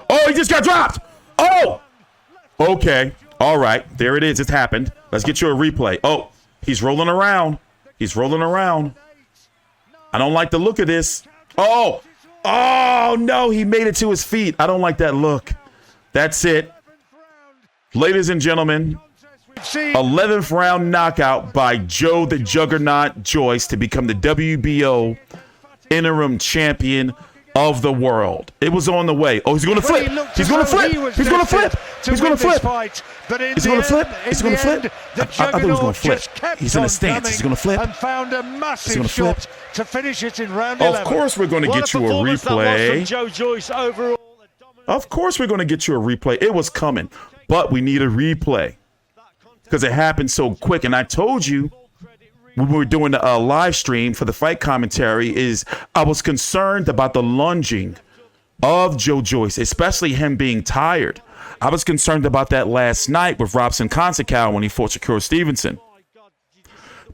Oh, he just got dropped. Oh, okay. All right. There it is. It's happened. Let's get you a replay. Oh, he's rolling around. He's rolling around. I don't like the look of this. Oh, no. He made it to his feet. I don't like that look. That's it. Ladies and gentlemen, 11th round knockout by Joe the Juggernaut Joyce to become the WBO interim champion of the world. It was on the way. Oh, he's going to flip. He's going to flip. He's going to flip. He's going to flip. Is he going to flip? Is he going to flip? I thought he was going to flip. He's in a stance. He's going to flip. And found a massive shot to finish it in round 11. Of course we're going to get you a replay. Joe Joyce overall. Of course we're going to get you a replay. It was coming, but we need a replay because it happened so quick. And I told you when we were doing the live stream for the fight commentary is I was concerned about the lunging of Joe Joyce, especially him being tired. I was concerned about that last night with Robson Consical when he fought Shakur Stevenson.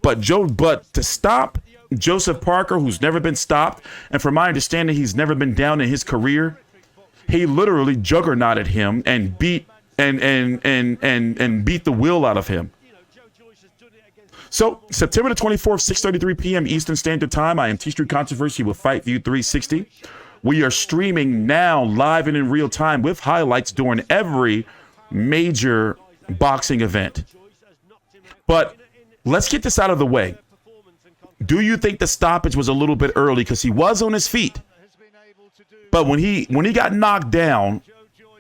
But to stop Joseph Parker, who's never been stopped, and from my understanding, he's never been down in his career. He literally juggernauted him and beat and beat the will out of him. So September the 24th, 6:33 p.m. Eastern Standard Time. I am T Street Controversy with Fight View 360. We are streaming now live and in real time with highlights during every major boxing event. But let's get this out of the way. Do you think the stoppage was a little bit early because he was on his feet? But when he got knocked down,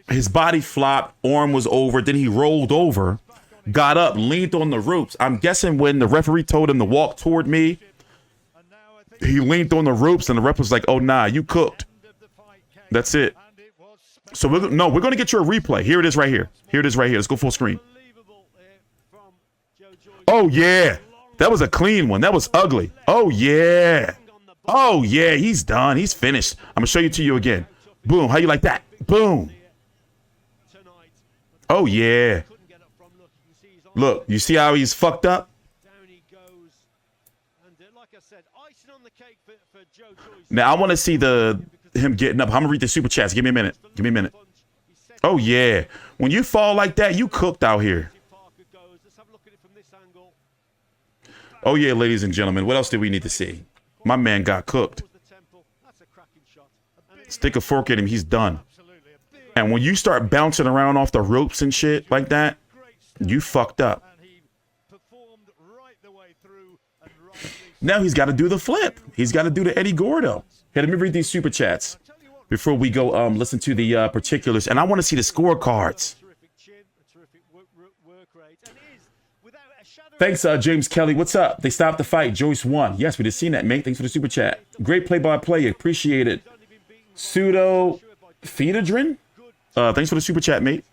his body flopped, arm was over, then he rolled over, got up, leaned on the ropes. I'm guessing when the referee told him to walk toward me, he leaned on the ropes and the ref was like, oh, nah, you cooked. That's it. So we're going to get you a replay. Here it is right here. Here it is right here. Let's go full screen. Oh, yeah. That was a clean one. That was ugly. Oh, yeah. Oh, yeah. He's done. He's finished. I'm going to show you to you again. Boom. How you like that? Boom. Oh, yeah. Look, you see how he's fucked up? Now, I want to see him getting up. I'm going to read the super chats. Give me a minute. Give me a minute. Oh, yeah. When you fall like that, you cooked out here. Oh, yeah, ladies and gentlemen. What else do we need to see? My man got cooked. Stick a fork at him. He's done. And when you start bouncing around off the ropes and shit like that, you fucked up. Now he's got to do the flip. He's got to do the Eddie Gordo. Hey, let me read these super chats before we go listen to the particulars. And I want to see the scorecards. Thanks, James Kelly. What's up? They stopped the fight. Joyce won. Yes, we just seen that, mate. Thanks for the super chat. Great play-by-play. Appreciate it. Pseudo Phenadrin. Thanks for the super chat, mate.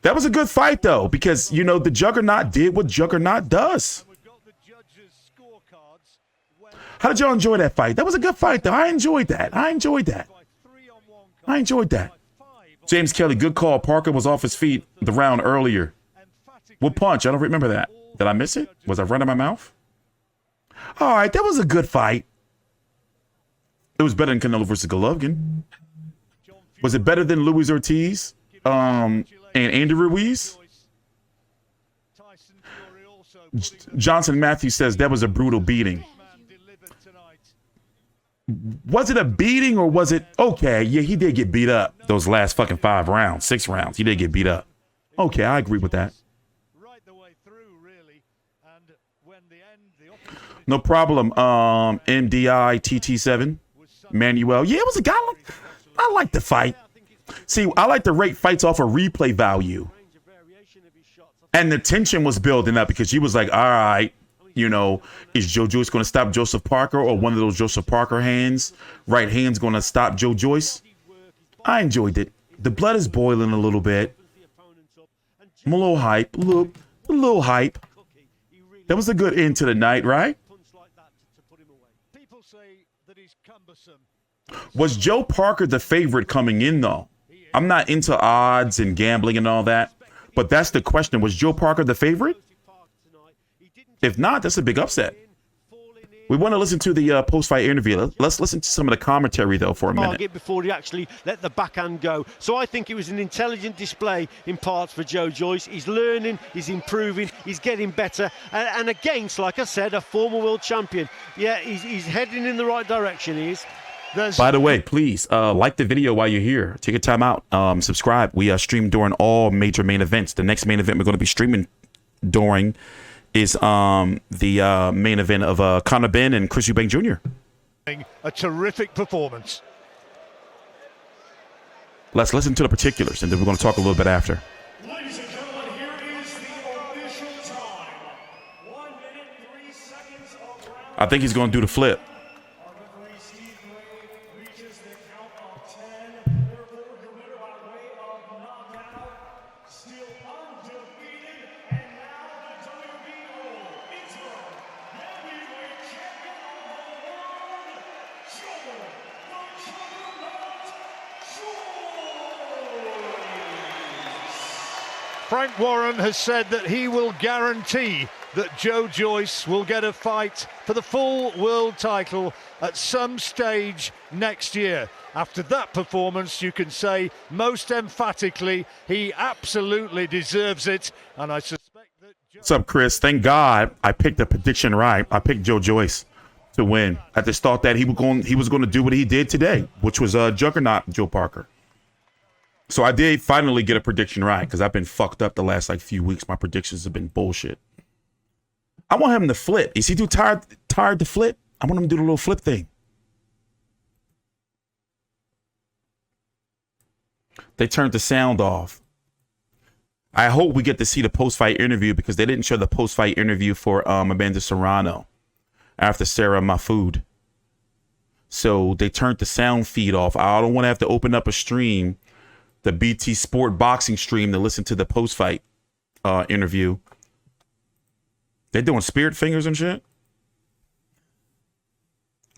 That was a good fight, though, because, you know, the Juggernaut did what Juggernaut does. How did y'all enjoy that fight? That was a good fight, though. I enjoyed that. I enjoyed that. James Kelly, good call. Parker was off his feet the round earlier. What punch? I don't remember that. Did I miss it? Was I running my mouth? All right, that was a good fight. It was better than Canelo versus Golovkin. Was it better than Luis Ortiz and Andy Ruiz? Johnson Matthews says that was a brutal beating. Was it a beating or was it okay? Yeah, he did get beat up those last fucking 5 rounds, 6 rounds. He did get beat up. Okay, I agree with that. No problem. MDI TT7 Manuel. Yeah, it was a guy. I like the fight. See, I like to rate fights off of replay value. And the tension was building up because he was like, all right, you know, is Joe Joyce going to stop Joseph Parker or one of those Joseph Parker hands? Right hand's going to stop Joe Joyce? I enjoyed it. The blood is boiling a little bit. I'm a little hype. A little hype. That was a good end to the night, right? Was Joe Parker the favorite coming in, though? I'm not into odds and gambling and all that, but that's the question. Was Joe Parker the favorite? If not, that's a big upset. We want to listen to the post-fight interview. Let's listen to some of the commentary, though, for a minute. Before he actually let the backhand go. So I think it was an intelligent display in parts for Joe Joyce. He's learning, he's improving, he's getting better. And against, like I said, a former world champion. Yeah, he's heading in the right direction, he is. By the way, please like the video while you're here. Take a time out. Subscribe. We stream during all major main events. The next main event we're going to be streaming during is the main event of Conor Benn and Chris Eubank Jr. A terrific performance. Let's listen to the particulars, and then we're going to talk a little bit after. Ladies and gentlemen, here is the official time. 1 minute, 3 seconds of round. I think he's going to do the flip. Our referee, Steve Gray, reaches the count of 10. Therefore, your winner by way of knockout, still undefeated, and now the WBO interim heavyweight champion of the world, Juggernaut, the Juggernaut, Frank Warren has said that he will guarantee that Joe Joyce will get a fight for the full world title at some stage next year. After that performance, you can say most emphatically he absolutely deserves it, and I suspect that What's up, Chris? Thank God I picked the prediction right. I picked Joe Joyce to win. I just thought that he was going to do what he did today, which was Juggernaut Joe Parker. So I did finally get a prediction right, because I've been fucked up the last few weeks. My predictions have been bullshit. I want him to flip. Is he too tired to flip? I want him to do the little flip thing. They turned the sound off. I hope we get to see the post-fight interview, because they didn't show the post-fight interview for Amanda Serrano after Sarah Mahfoud. So they turned the sound feed off. I don't want to have to open up a stream, the BT Sport boxing stream, to listen to the post-fight interview. They're doing spirit fingers and shit.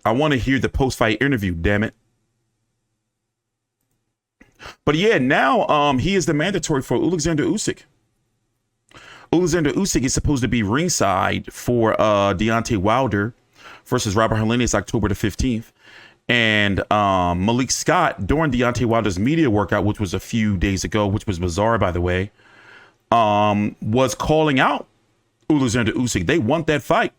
I want to hear the post-fight interview, damn it. But yeah, now he is the mandatory for Alexander Usyk. Alexander Usyk is supposed to be ringside for Deontay Wilder versus Robert Helenius October the 15th. And Malik Scott, during Deontay Wilder's media workout, which was a few days ago, which was bizarre, by the way, was calling out Alexander Usyk. They want that fight.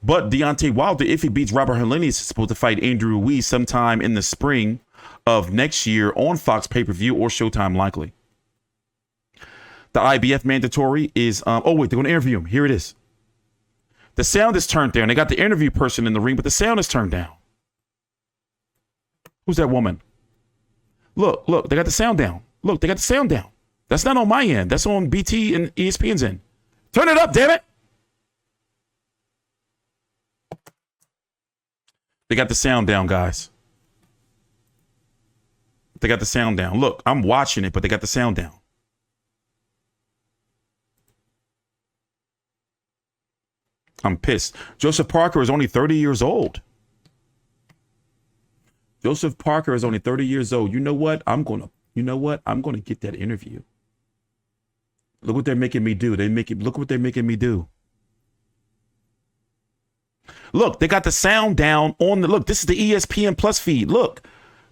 But Deontay Wilder, if he beats Robert Helenius, is supposed to fight Andrew Ruiz sometime in the spring of next year on Fox pay-per-view or Showtime, likely. The IBF mandatory is, oh wait, they're going to interview him. Here it is. The sound is turned down. They got the interview person in the ring, but the sound is turned down. Who's that woman? Look, they got the sound down. Look, they got the sound down. That's not on my end. That's on BT and ESPN's end. Turn it up, damn it. They got the sound down, guys. They got the sound down. Look, I'm watching it, but they got the sound down. I'm pissed. Joseph Parker is only 30 years old. Joseph Parker is only 30 years old. You know what? I'm going to get that interview. Look what they're making me do. Look what they're making me do. Look, they got the sound down on the, look, this is the ESPN Plus feed. Look,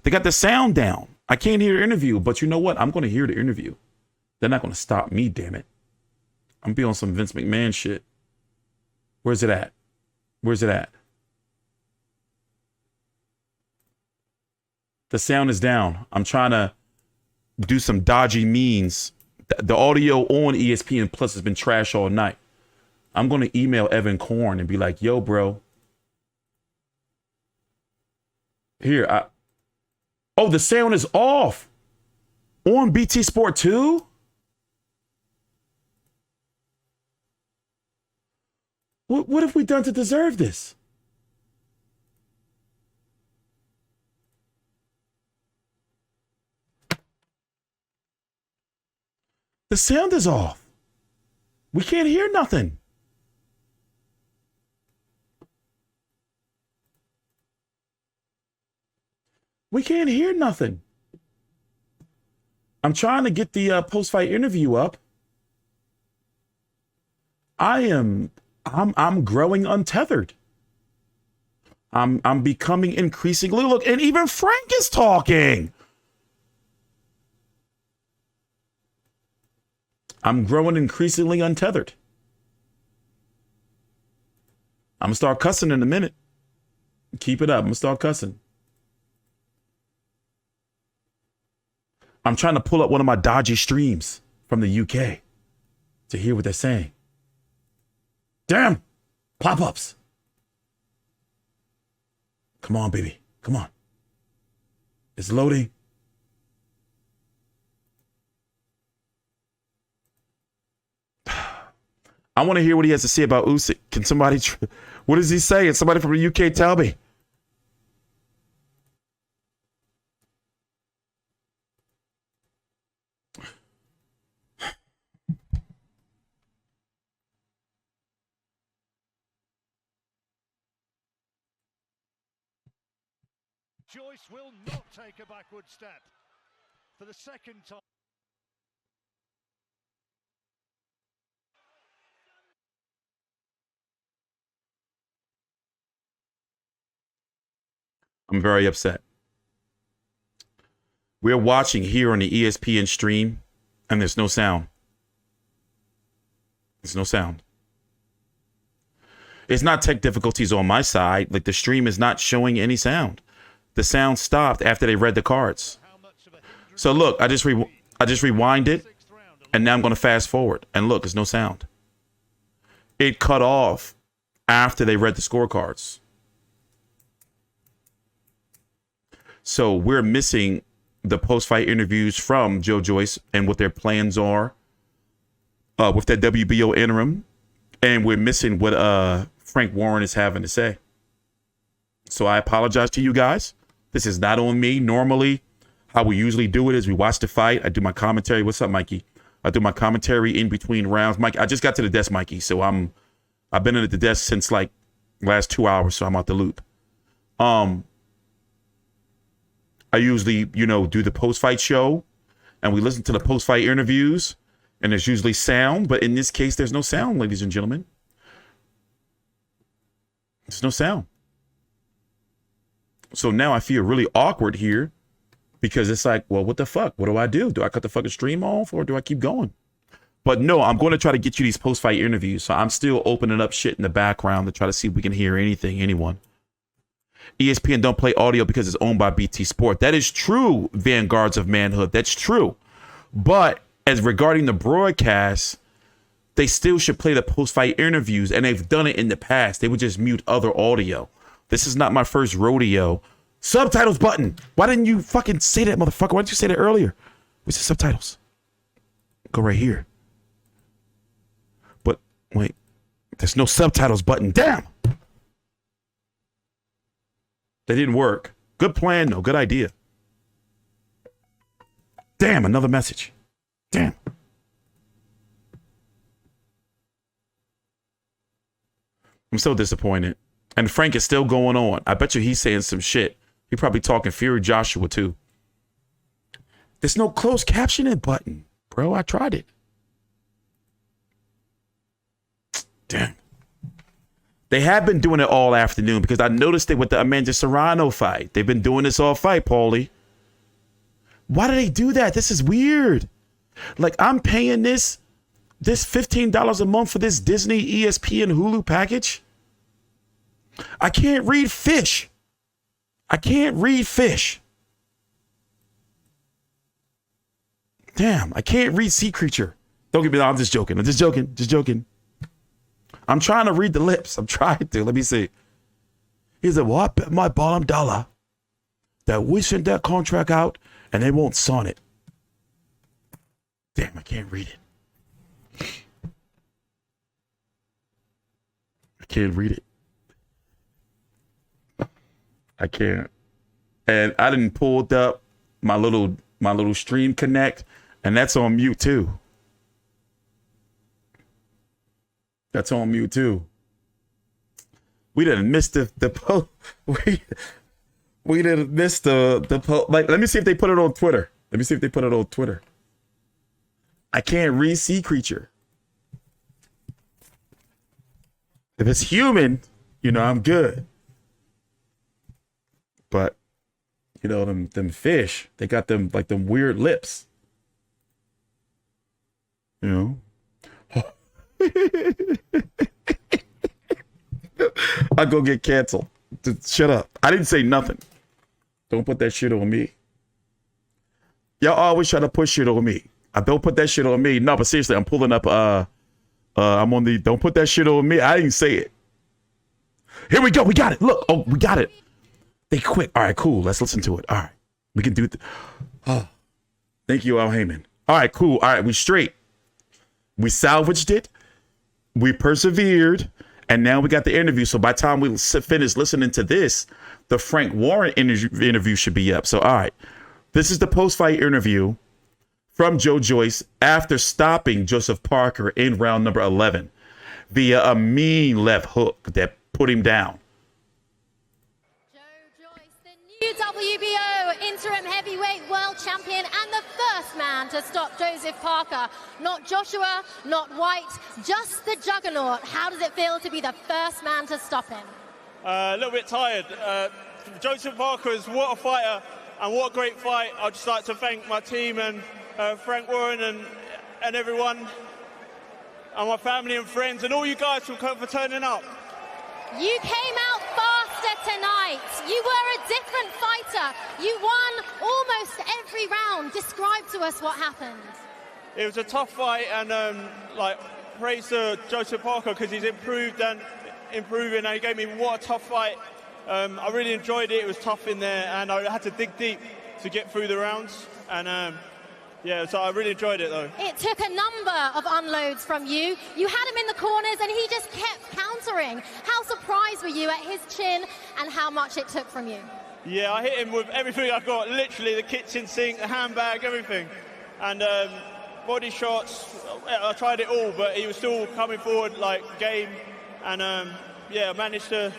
they got the sound down. I can't hear the interview, but you know what? I'm going to hear the interview. They're not going to stop me, damn it. I'm be on some Vince McMahon shit. Where's it at? Where's it at? The sound is down. I'm trying to do some dodgy means. The audio on ESPN Plus has been trash all night. I'm going to email Evan Korn and be like, yo, bro. Here, oh, the sound is off on BT Sport 2? What have we done to deserve this? The sound is off. We can't hear nothing. We can't hear nothing. I'm trying to get the post-fight interview up. I'm growing untethered. I'm becoming increasingly, look, and even Frank is talking. I'm growing increasingly untethered. I'm gonna start cussing in a minute. Keep it up. I'm gonna start cussing. I'm trying to pull up one of my dodgy streams from the UK to hear what they're saying. Damn, pop-ups. Come on, baby. Come on. It's loading. I want to hear what he has to say about Usyk. Can somebody, what does he say? Can somebody from the UK tell me? Joyce will not take a backward step for the second time. I'm very upset. We're watching here on the ESPN stream, and there's no sound. There's no sound. It's not tech difficulties on my side. Like, the stream is not showing any sound. The sound stopped after they read the cards. So look, I just rewind it, and now I'm going to fast forward. And look, there's no sound. It cut off after they read the scorecards. So we're missing the post-fight interviews from Joe Joyce and what their plans are with that WBO interim. And we're missing what Frank Warren is having to say. So I apologize to you guys. This is not on me. Normally, how we usually do it is we watch the fight. I do my commentary. What's up, Mikey? I do my commentary in between rounds. Mike, I just got to the desk, Mikey. So I've been at the desk since like last 2 hours, so I'm out the loop. I usually, do the post-fight show, and we listen to the post-fight interviews, and there's usually sound. But in this case, there's no sound, ladies and gentlemen. There's no sound. So now I feel really awkward here because it's like, well, what the fuck? What do I do? Do I cut the fucking stream off or do I keep going? But no, I'm going to try to get you these post-fight interviews. So I'm still opening up shit in the background to try to see if we can hear anyone. ESPN don't play audio because it's owned by BT Sport. That is true, Vanguards of Manhood. That's true. But as regarding the broadcast, they still should play the post-fight interviews, and they've done it in the past. They would just mute other audio. This is not my first rodeo. Subtitles button. Why didn't you fucking say that, motherfucker? Why didn't you say that earlier? Where's the subtitles? Go right here. But wait, there's no subtitles button. Damn. They didn't work. Good plan, though. Good idea. Damn, another message. Damn. I'm so disappointed. And Frank is still going on. I bet you he's saying some shit. He probably talking Fury Joshua, too. There's no closed captioning button, bro. I tried it. Damn. They have been doing it all afternoon because I noticed it with the Amanda Serrano fight. They've been doing this all fight, Paulie. Why do they do that? This is weird. Like, I'm paying this $15 a month for this Disney, ESPN, Hulu package. I can't read fish. Damn, I can't read Sea Creature. Don't get me wrong, I'm just joking. I'm trying to read the lips. I'm trying to. Let me see. He said, well, I bet my bottom dollar that we send that contract out and they won't sign it. Damn, I can't read it. I can't read it. I can't. And I didn't pulled up my little Stream Connect, and that's on mute too. That's on mute too. We didn't miss the post. We didn't miss the post. Like, let me see if they put it on Twitter. I can't read Sea Creature. If it's human, I'm good. But you know, them fish, they got them like them weird lips. You know. I go get canceled. Shut up. I didn't say nothing. Don't put that shit on me. Y'all always try to push shit on me. I don't put that shit on me. No, but seriously, I'm pulling up I'm on the don't put that shit on me. I didn't say it. Here we go. We got it. Look. Oh, we got it. They quit. All right, cool. Let's listen to it. All right. We can do it. Oh. Thank you, Al Heyman. All right, cool. All right, we straight. We salvaged it. We persevered. And now we got the interview. So by the time we finish listening to this, the Frank Warren interview should be up. So, all right. This is the post-fight interview from Joe Joyce after stopping Joseph Parker in round number 11 via a mean left hook that put him down. Joe Joyce, the new WBO interim heavyweight world champion and the first man to stop Joseph Parker. Not Joshua, not White, just the Juggernaut. How does it feel to be the first man to stop him? A little bit tired. Joseph Parker is what a fighter and what a great fight. I'd just like to thank my team and Frank Warren and everyone and my family and friends and all you guys for turning up. You came out faster tonight. You were a different fighter. You won almost every round. Describe to us what happened. It was a tough fight and praise to Joseph Parker because he's improved and improving and he gave me what a tough fight. I really enjoyed it. It was tough in there and I had to dig deep to get through the rounds and yeah, so I really enjoyed it though. It took a number of unloads from you. You had him in the corners and he just kept countering. How surprised were you at his chin and how much it took from you? Yeah, I hit him with everything I got, literally the kitchen sink, the handbag, everything. And body shots, I tried it all, but he was still coming forward like game. And yeah, I managed to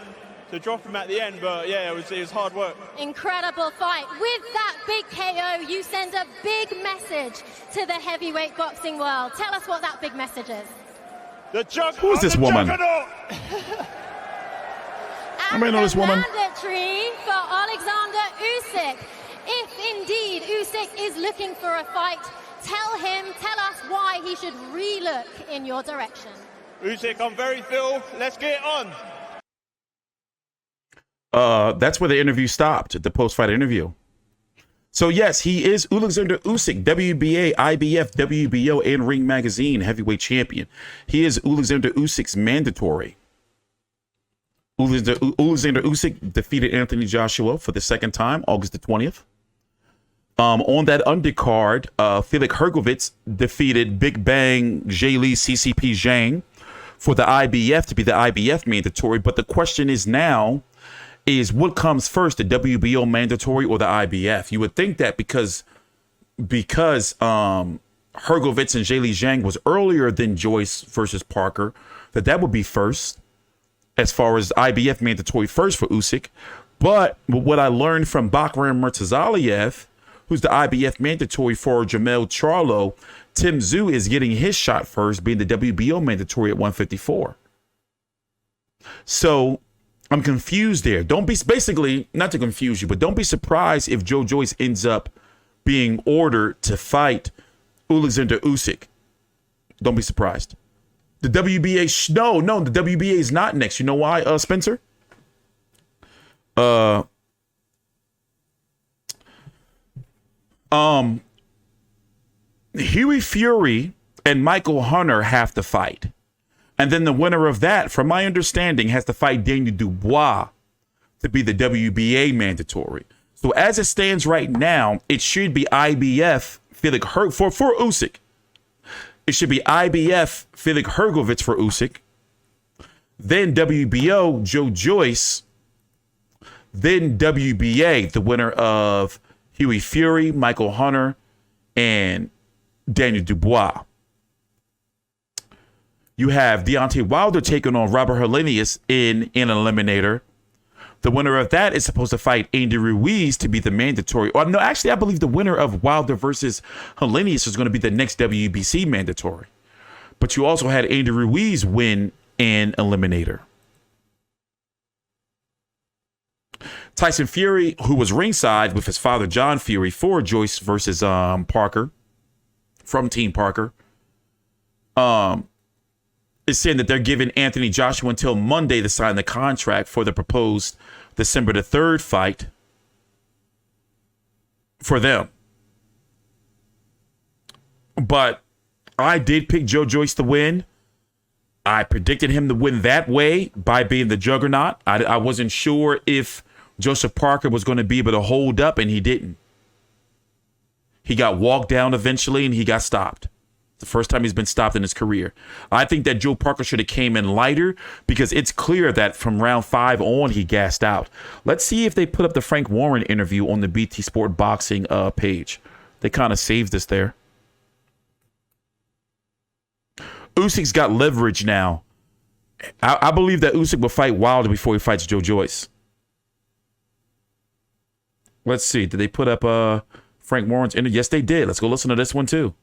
drop him at the end, but yeah, it was hard work. Incredible fight. With that big KO, you send a big message to the heavyweight boxing world. Tell us what that big message is. Who is this woman? I may know this woman. Mandatory for Alexander Usyk. If indeed Usyk is looking for a fight, tell us why he should re-look in your direction. Usyk, I'm very Phil. Let's get it on. That's where the interview stopped, the post-fight interview. So yes, he is Alexander Usyk, WBA, IBF, WBO, and Ring Magazine heavyweight champion. He is Alexander Usyk's mandatory. Alexander Usyk defeated Anthony Joshua for the second time, August the 20th. On that undercard, Felix Hergovitz defeated Big Bang Jaylee CCP Zhang for the IBF to be the IBF mandatory. But the question is now, is what comes first, the WBO mandatory or the IBF? You would think that because Hergovitz and Jaylee Zhang was earlier than Joyce versus Parker, that would be first as far as IBF mandatory first for Usyk. But what I learned from Bakhram Murtazaliev, who's the IBF mandatory for Jermell Charlo, Tim Tszyu is getting his shot first, being the WBO mandatory at 154. So I'm confused there. Don't be, basically, not to confuse you, but don't be surprised if Joe Joyce ends up being ordered to fight Alexander Usyk. Don't be surprised. The WBA, no, the WBA is not next. You know why, Spencer? Huey Fury and Michael Hunter have to fight. And then the winner of that, from my understanding, has to fight Daniel Dubois to be the WBA mandatory. So as it stands right now, it should be IBF Felix for Usyk. It should be IBF Felix Hergovitz for Usyk. Then WBO Joe Joyce. Then WBA, the winner of Huey Fury, Michael Hunter, and Daniel Dubois. You have Deontay Wilder taking on Robert Helenius in an eliminator. The winner of that is supposed to fight Andy Ruiz to be the mandatory. Or no, actually, I believe the winner of Wilder versus Helenius is going to be the next WBC mandatory. But you also had Andy Ruiz win an eliminator. Tyson Fury, who was ringside with his father, John Fury, for Joyce versus Parker from Team Parker, is saying that they're giving Anthony Joshua until Monday to sign the contract for the proposed December the 3rd fight for them. But I did pick Joe Joyce to win. I predicted him to win that way by being the Juggernaut. I wasn't sure if Joseph Parker was going to be able to hold up, and he didn't. He got walked down eventually, and he got stopped. The first time he's been stopped in his career. I think that Joe Parker should have came in lighter because it's clear that from round 5 on, he gassed out. Let's see if they put up the Frank Warren interview on the BT Sport Boxing page. They kind of saved us there. Usyk's got leverage now. I believe that Usyk will fight Wilder before he fights Joe Joyce. Let's see. Did they put up Frank Warren's interview? Yes, they did. Let's go listen to this one too.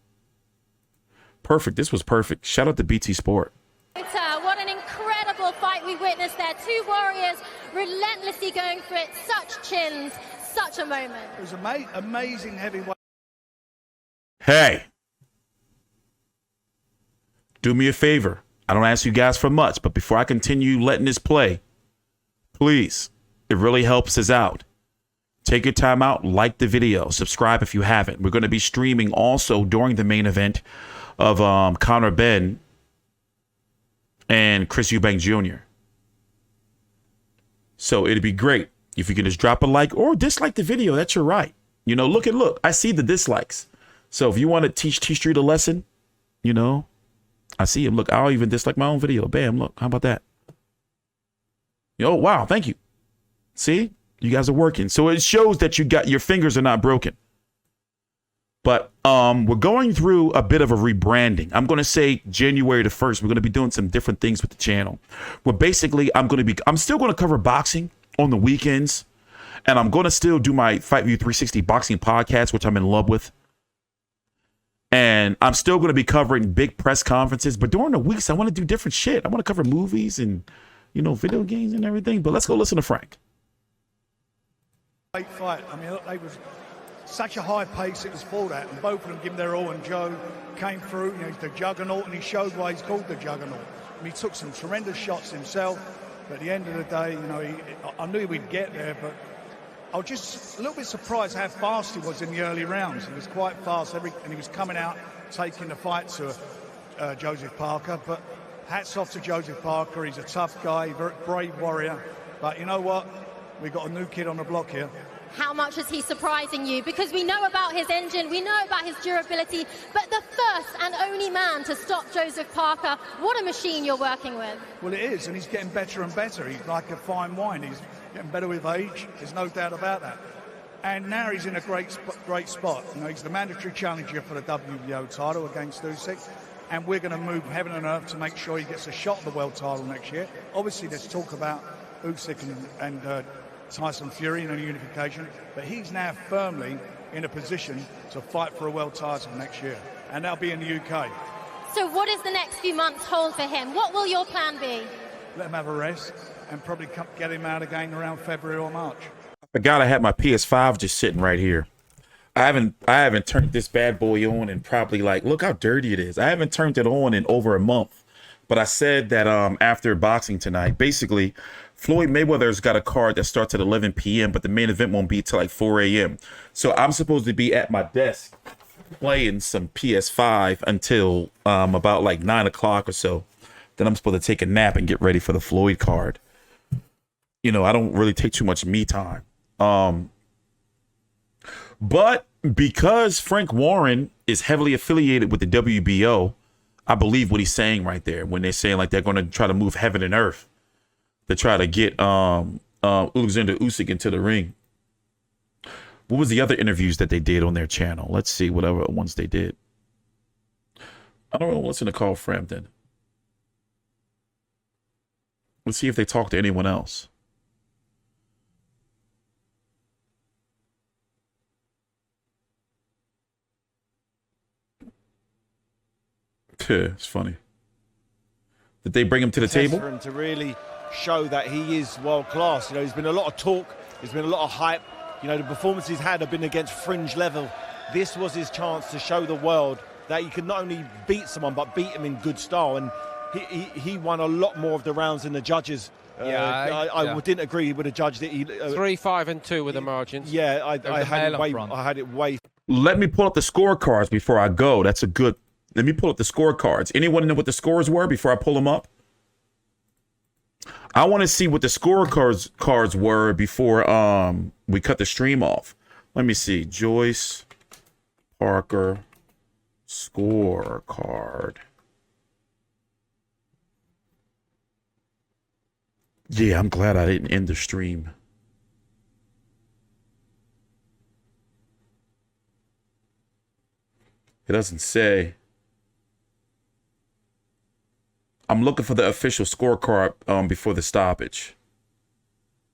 Perfect. This was perfect. Shout out to BT Sport. What an incredible fight we witnessed there. Two warriors relentlessly going for it. Such chins, such a moment. It was amazing heavyweight. Hey, do me a favor. I don't ask you guys for much, but before I continue letting this play, please, it really helps us out. Take your time out, like the video, subscribe if you haven't. We're going to be streaming also during the main event of Conor Benn and Chris Eubank Jr. So it'd be great if you can just drop a like or dislike the video. That's your right. You know, look. I see the dislikes. So if you want to teach T-Street a lesson, you know, I see him. Look, I'll even dislike my own video. Bam, look. How about that? Oh, wow. Thank you. See? You guys are working. So it shows that your fingers are not broken. But we're going through a bit of a rebranding. I'm going to say January the 1st, we're going to be doing some different things with the channel. Where basically I'm still going to cover boxing on the weekends. And I'm going to still do my Fight View 360 boxing podcast, which I'm in love with. And I'm still going to be covering big press conferences. But during the weeks, I want to do different shit. I want to cover movies and, you know, video games and everything. But let's go listen to Frank. Great fight. I mean, they was such a high pace it was for that, and both of them gave their all, and Joe came through. You know, he's the Juggernaut, and he showed why he's called the Juggernaut. And he took some tremendous shots himself, but at the end of the day, you know, I knew we'd get there, but I was just a little bit surprised how fast he was in the early rounds. He was quite fast, and he was coming out, taking the fight to Joseph Parker, but hats off to Joseph Parker. He's a tough guy, very brave warrior, but you know what? We've got a new kid on the block here. How much is he surprising you? Because we know about his engine, we know about his durability, but the first and only man to stop Joseph Parker, what a machine you're working with. Well, it is, and he's getting better and better. He's like a fine wine. He's getting better with age. There's no doubt about that. And now he's in a great spot. You know, he's the mandatory challenger for the WBO title against Usyk, and we're going to move heaven and earth to make sure he gets a shot at the world title next year. Obviously, there's talk about Usyk and Tyson Fury in a unification, but he's now firmly in a position to fight for a world title next year, and that'll be in the UK. So what does the next few months hold for him? What will your plan be? Let him have a rest and probably get him out again around February or March. I forgot I had my PS5 just sitting right here. I haven't turned this bad boy on in probably, like, look how dirty it is. I haven't turned it on in over a month. But I said that after boxing tonight, basically, Floyd Mayweather's got a card that starts at 11 p.m., but the main event won't be till like 4 a.m. So I'm supposed to be at my desk playing some PS5 until about like 9 o'clock or so. Then I'm supposed to take a nap and get ready for the Floyd card. You know, I don't really take too much me time. But because Frank Warren is heavily affiliated with the WBO, I believe what he's saying right there when they're saying like they're going to try to move heaven and earth to try to get Alexander Usyk into the ring. What was the other interviews that they did on their channel? Let's see whatever ones they did. I don't know. Listen to Carl Frampton. Let's see if they talk to anyone else. It's funny. Did they bring him to the table? For him to really show that he is world class. You know, there's been a lot of talk There's been a lot of hype. You know, the performances he's had have been against fringe level. This was his chance to show the world that he could not only beat someone, but beat him in good style. And he won a lot more of the rounds than the judges. I didn't agree with the judge that he 3, 5, and 2 with the margins. Yeah, I had it way. Let me pull up the scorecards before I go. That's a good. Let me pull up the scorecards. Anyone know what the scores were before I pull them up? I want to see what the scorecards were before we cut the stream off. Let me see. Joyce Parker scorecard. Yeah, I'm glad I didn't end the stream. It doesn't say. I'm looking for the official scorecard before the stoppage.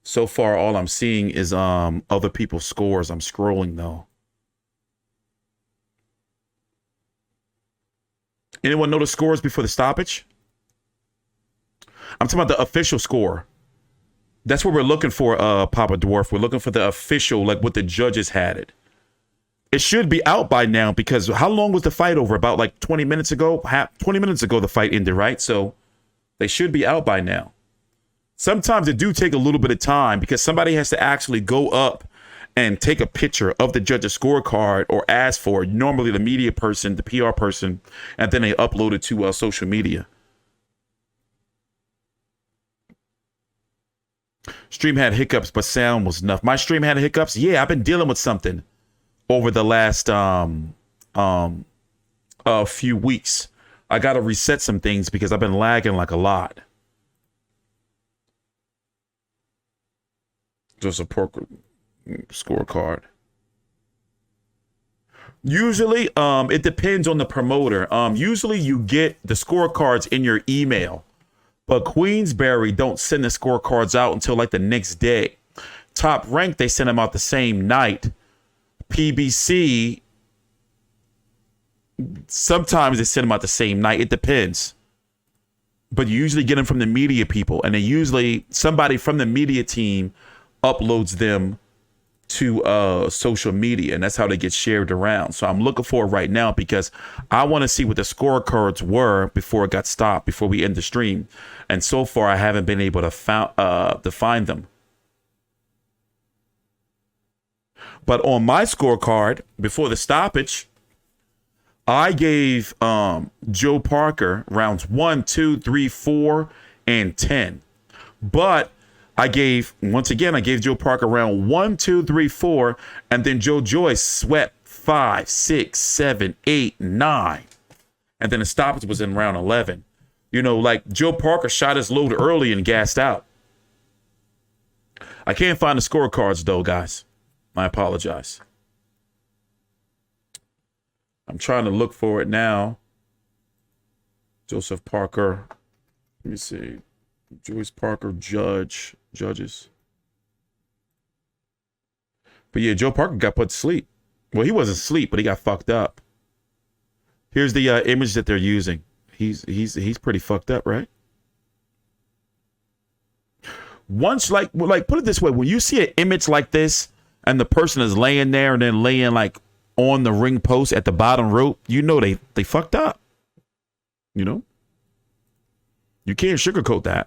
So far, all I'm seeing is other people's scores. I'm scrolling though. Anyone know the scores before the stoppage? I'm talking about the official score. That's what we're looking for, Papa Dwarf. We're looking for the official, like what the judges had it. It should be out by now because how long was the fight over? About like 20 minutes ago? 20 minutes ago the fight ended, right? So they should be out by now. Sometimes it do take a little bit of time because somebody has to actually go up and take a picture of the judge's scorecard or ask for it. Normally the media person, the PR person, and then they upload it to social media. Stream had hiccups, but sound was enough. My stream had hiccups? Yeah, I've been dealing with something over the last few weeks. I got to reset some things because I've been lagging like a lot. Just a poker scorecard. Usually, it depends on the promoter. Usually you get the scorecards in your email, but Queensberry don't send the scorecards out until like the next day. Top Rank, they send them out the same night. PBC, sometimes they send them out the same night. It depends. But you usually get them from the media people. And then usually somebody from the media team uploads them to social media. And that's how they get shared around. So I'm looking for it right now because I want to see what the scorecards were before it got stopped, before we end the stream. And so far, I haven't been able to find them. But on my scorecard, before the stoppage, I gave Joe Parker rounds 1, 2, 3, 4, and 10. But I gave Joe Parker round 1, 2, 3, 4, and then Joyce swept 5, 6, 7, 8, 9. And then the stoppage was in round 11. You know, like Joe Parker shot his load early and gassed out. I can't find the scorecards though, guys. I apologize. I'm trying to look for it now. Joseph Parker. Let me see. Joyce Parker judges. But yeah, Joe Parker got put to sleep. Well, he wasn't asleep, but he got fucked up. Here's the image that they're using. He's pretty fucked up, right? Once, like put it this way, when you see an image like this and the person is laying there and then laying like on the ring post at the bottom rope, you know they fucked up. You know? You can't sugarcoat that.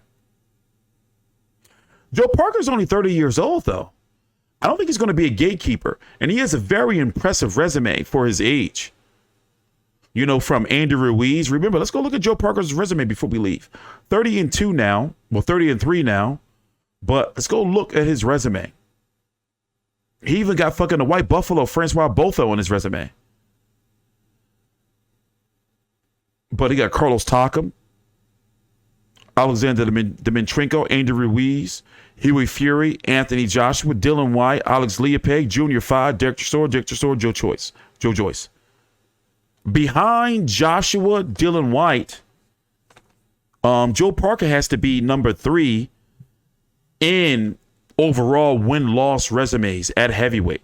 Joe Parker's only 30 years old, though. I don't think he's going to be a gatekeeper. And he has a very impressive resume for his age. You know, from Andy Ruiz. Remember, let's go look at Joe Parker's resume before we leave. 30-2 now. Well, 30-3 now. But let's go look at his resume. He even got fucking the White Buffalo Francois Botho on his resume. But he got Carlos Takam, Alexander Dimitrenko, Andy Ruiz, Huey Fury, Anthony Joshua, Dylan White, Alex Leopold, Junior 5, Derek Chisora, Joe Joyce. Behind Joshua, Dylan White, Joe Parker has to be number 3 in overall win-loss resumes at heavyweight.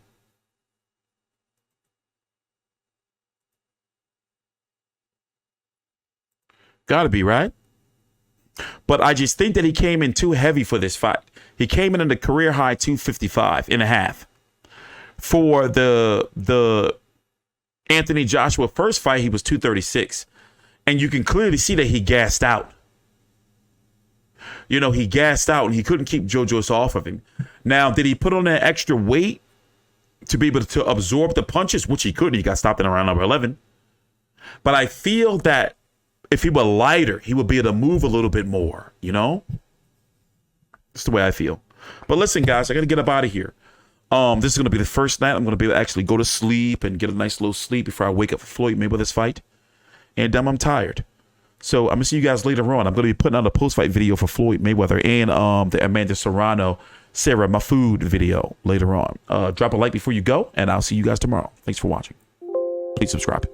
Gotta be, right? But I just think that he came in too heavy for this fight. He came in at a career high 255 and a half. For the Anthony Joshua first fight, he was 236. And you can clearly see that he gassed out. You know, he gassed out and he couldn't keep Joe Joyce off of him. Now, did he put on that extra weight to be able to absorb the punches, which he couldn't? He got stopped in around number 11. But I feel that if he were lighter, he would be able to move a little bit more, you know? That's the way I feel. But listen, guys, I got to get up out of here. This is going to be the first night I'm going to be able to actually go to sleep and get a nice little sleep before I wake up for Floyd Mayweather's fight. And I'm tired. So I'm going to see you guys later on. I'm going to be putting out a post-fight video for Floyd Mayweather and the Amanda Serrano, Sarah Mahfood video later on. Drop a like before you go, and I'll see you guys tomorrow. Thanks for watching. Please subscribe.